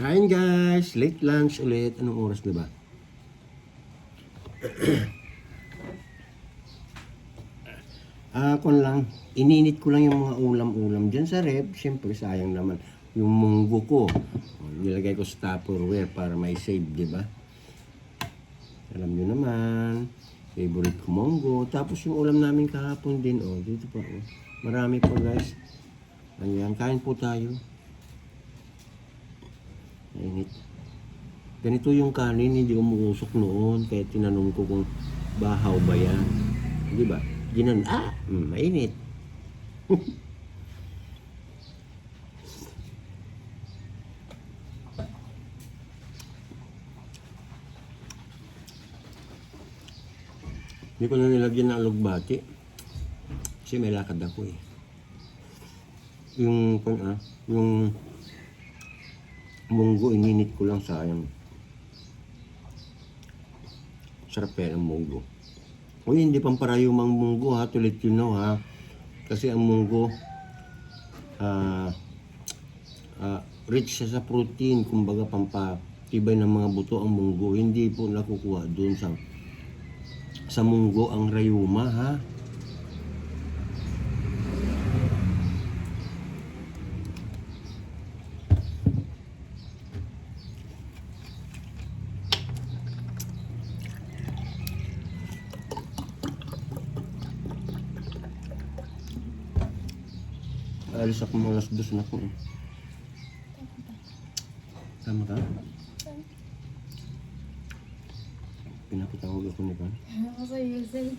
Kain guys, late lunch ulit. Anong oras na ba? Kung lang, ininit ko lang yung mga ulam-ulam dyan sa ref. Siyempre, sayang naman. Yung munggo ko, nilagay ko sa Tupperware para may save, di ba? Alam nyo naman, favorite ko munggo. Tapos yung ulam namin kahapon din, oh, dito pa, oh. Marami po guys. Ayan, kain po tayo. Init. Ganito yung kanin, hindi umuusok noon. Kaya tinanong ko kung bahaw ba yan. Di ba? Mainit. Hindi ko na nilagyan ng alugbati. Kasi may lakad ako eh. Yung munggo, ininit ko lang, sayang. Sarap kaya ng munggo. Uy, hindi pamparayom ang munggo ha, to let you know ha. Kasi ang munggo, rich siya sa protein, kumbaga pampatibay ng mga buto ang munggo. Hindi po nakukuha doon sa munggo ang rayuma ha. Alis ako mga alas 2 na ko eh. Tama ka? Pinapatawag ako ni Pan. Ako sa Yusel.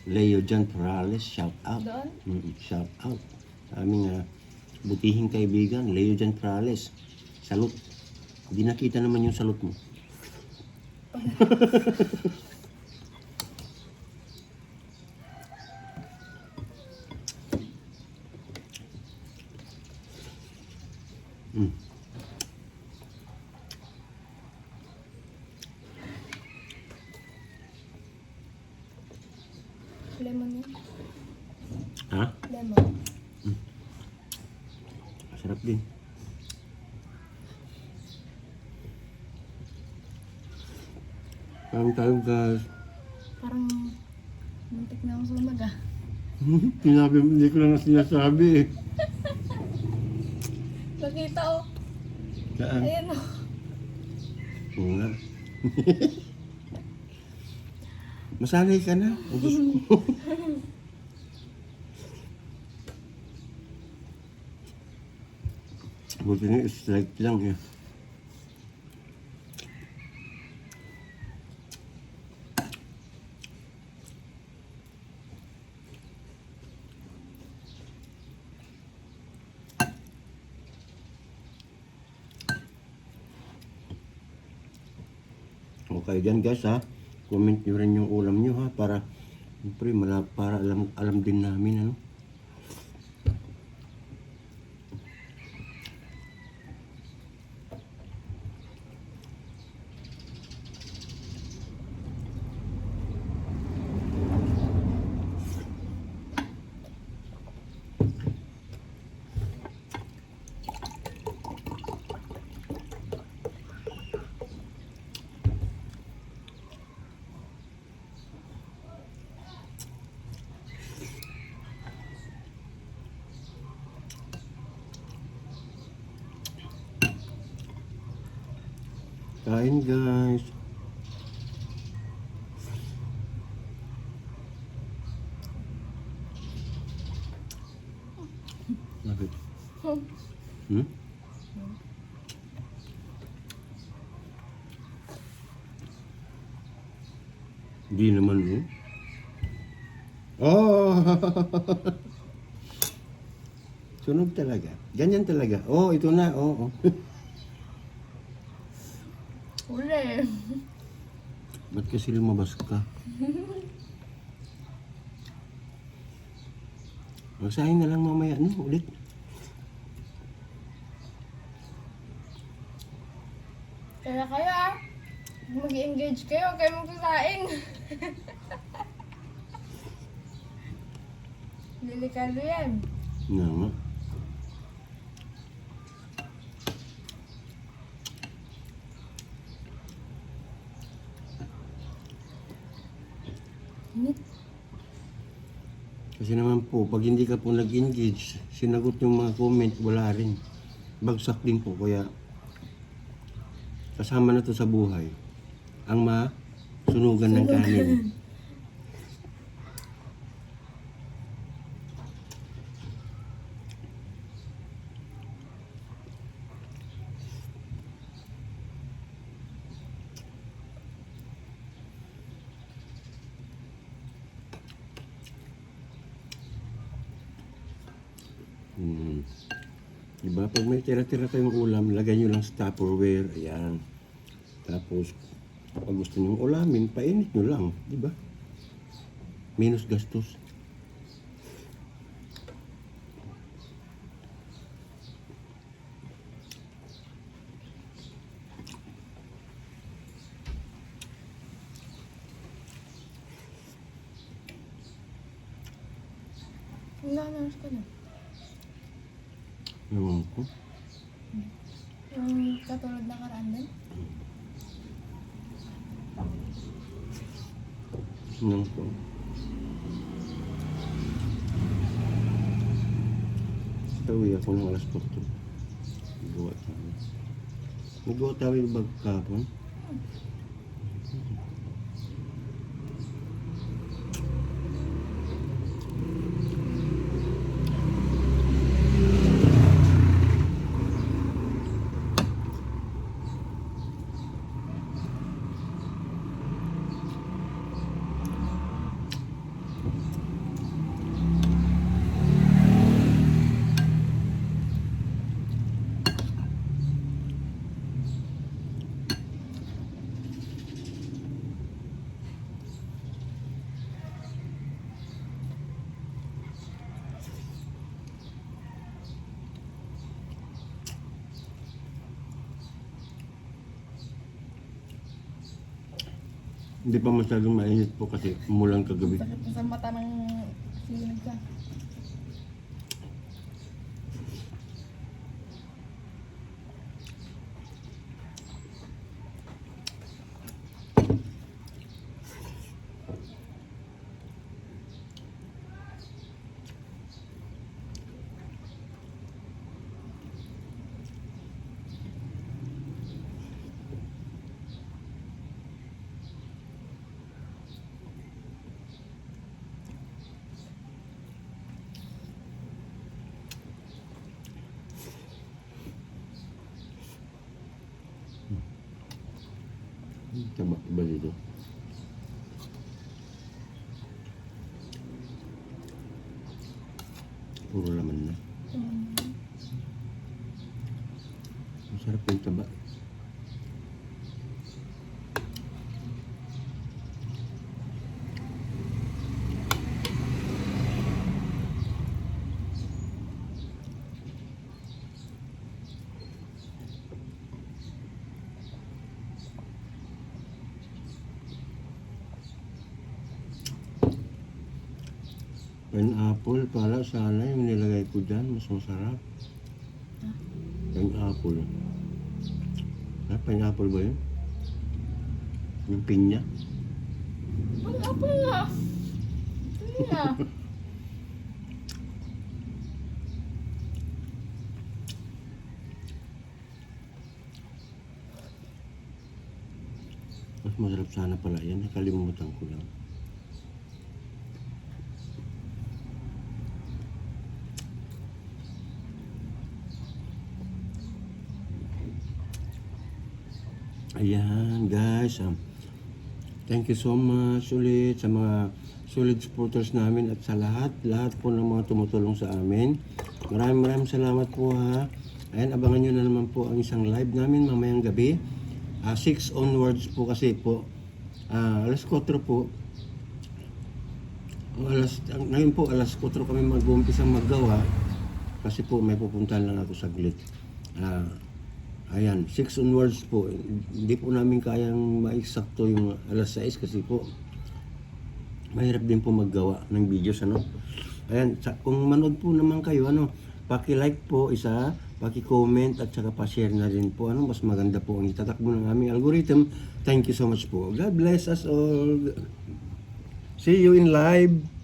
Leo John Perales, shout out. Doon? Shout out. Sa aming butihing kaibigan, Leo John Perales. Salute. Hindi nakita naman yung salute mo. Lemon yun. Ha? Lemon. Sarap din. Kain tayo guys. Parang muntik na akong sumag ah. Sinabi mo, hindi ko lang sinasabi eh. Nakita oh. Saan? Ayan oh. Oo nga. Masanay ka na. Ang Diyos ko. Buti na strike lang eh. Okay dyan guys ha. Comment nyo rin yung ulam nyo ha. Para alam din namin ano. Kain guys. Bakit? Hindi naman eh. Oh! Sunog talaga. Ganyan talaga. Oh, ito na. Oh, oh. Uli. Ba't kasi lumabas ka? Magsahin na lang mamaya, no? Ulit. Kaya, mag-engage kayo, kayo magsasaing. Delikado yan. Nga nga. po, pag hindi ka po nag-engage, sinagot yung mga comment, wala rin. Bagsak din po, kaya kasama na to sa buhay. Ang masunugan ng kanin. Diba? Pag may tira-tira kayong ulam, lagay nyo lang sa Tupperware. Ayan. Tapos, pag gusto nyo ulamin, painit nyo lang. Diba? Minus gastos. Wala na ka na. Ewan ko. Yung katulad na karaan din. Nang po. Tawi ako ng alas 4. Nagawa tayo. Nagawa tayo yung bag kapon. Hindi pa masyadong mainit po kasi umulan kagabi. Sakit na sa mata ng sinag ka. Tama ba dito? Puro laman na. Masarap yung taba. Pineapple, pala sana yung nilagay ko dyan, mas masarap. Pineapple. Pineapple ba yun? Yung pinya? Wala pa nga. Hindi na. Mas masarap sana pala yan, nakalimutan ko lang. Ayan guys, thank you so much ulit sa mga solid supporters namin at sa lahat po ng mga tumutulong sa amin. Maraming salamat po ha. Ayan, abangan nyo na naman po ang isang live namin mamayang gabi. 6 onwards po kasi po. Alas 4 po. Ngayon po alas 4 kami mag-uumpisa maggawa kasi po may pupuntahan lang ako saglit. Ayan, 6 onwards po. Hindi po namin kayang ma-eksakto yung alas 6 kasi po mahirap din po maggawa ng videos, ano. Ayan, kung manood po naman kayo, paki-like po isa, paki-comment at saka pa-share na rin po, mas maganda po ang itatakbo ng aming algorithm. Thank you so much po. God bless us all. See you in live.